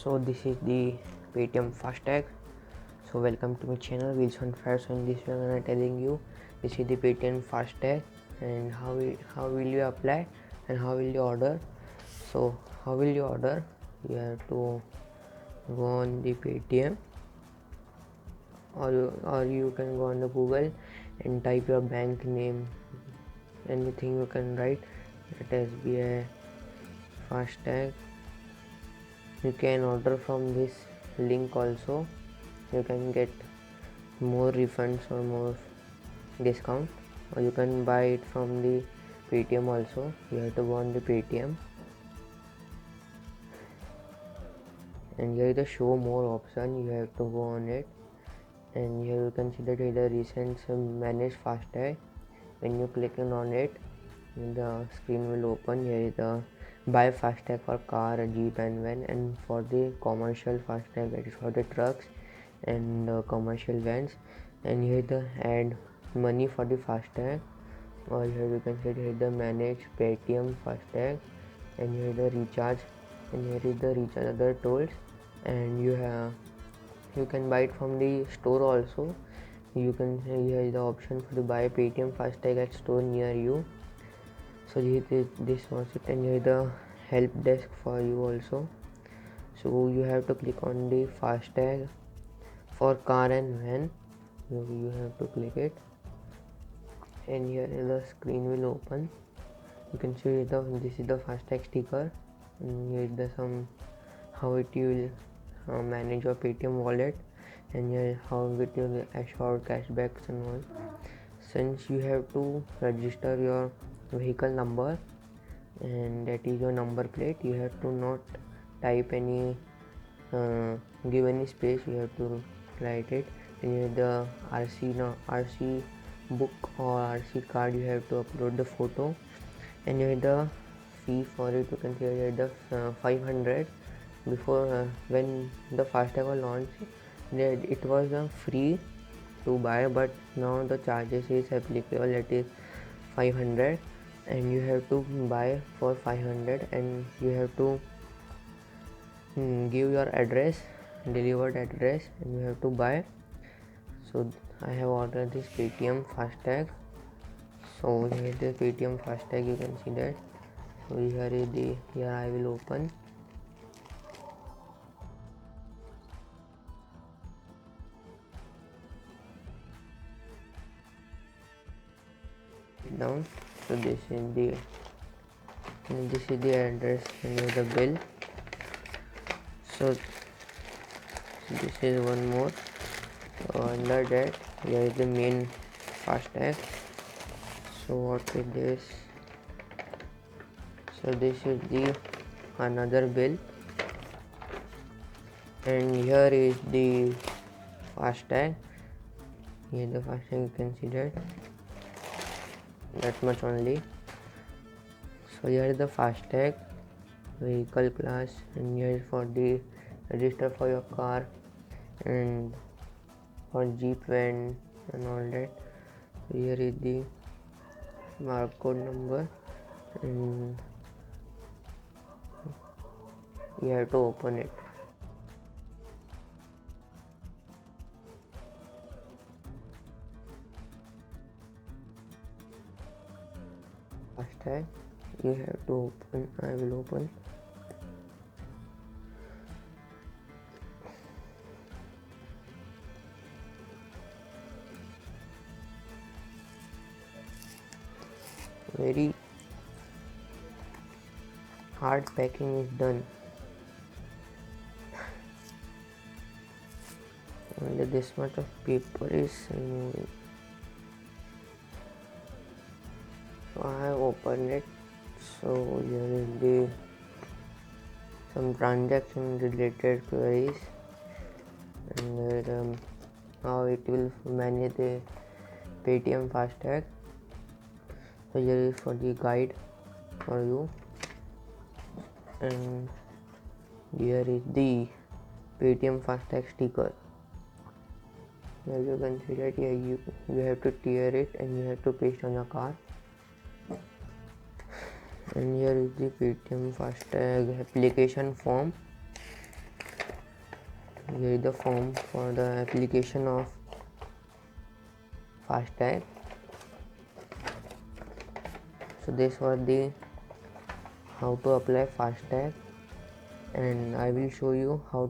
So this is the PAYTM FASTag. So welcome to my channel Wheels on Fire. So in this video I'm telling you this is the PAYTM FASTag and how will you apply and how will you order. So how will you order? You have to go on the PAYTM or you can go on the Google and type your bank name, anything you can write at SBI FASTag. You can order from this link also. You can get more refunds or more discount, or you can buy it from the PAYTM also. You have to go on the PAYTM and here is the show more option. You have to go on it and here you can see that here the recent manage FASTag. When you click on it, the screen will open. Here is the buy FASTag for car, jeep and van, and for the commercial FASTag, that is for the trucks and commercial vans. And here the add money for the FASTag, or here you can see here the manage PAYTM FASTag, and here the recharge, and here is the recharge other tolls. And you can buy it from the store also. You can here is the option for the buy PAYTM FASTag at store near you. So this was it, and here the help desk for you also. So you have to click on the FASTag for car and van. You have to click it, and here the screen will open. You can see this is the FASTag sticker, and here is the how it will manage your PAYTM wallet, and here how it will assure cashbacks and all. Since you have to register your vehicle number and that is your number plate, you have to not type any give any space. You have to write it. And here the RC book or RC card, you have to upload the photo. And here the fee for it, you can see here the 500. Before when the FASTag was launched, it was free to buy, but now the charges is applicable, that is 500, and you have to buy for 500, and you have to give your address, delivered address, and you have to buy. So I have ordered this PAYTM FASTag. So here is the PAYTM FASTag, you can see that. So here I will open. Down. So this is the address and the bill. So this is one more. So under that, here is the main FASTag. So what is this? So this is the another bill, and here is the FASTag. Here the FASTag, you can see that much only. So here is the FASTag, vehicle class, and here is for the register for your car and for jeep, van and all that. So here is the barcode number, and you have to open it. FASTag, you have to open. I will open. Very hard packing is done. Only this much of paper is removing. So I have opened it. So here is some transaction related queries, and how it will manage the PAYTM FASTag. So here is for the guide for you, and here is the PAYTM FASTag sticker. Here you can see that here you have to tear it and you have to paste on your car. And here is the PAYTM FASTag application form. Here is the form for the application of FASTag. So this was the how to apply FASTag, and I will show you how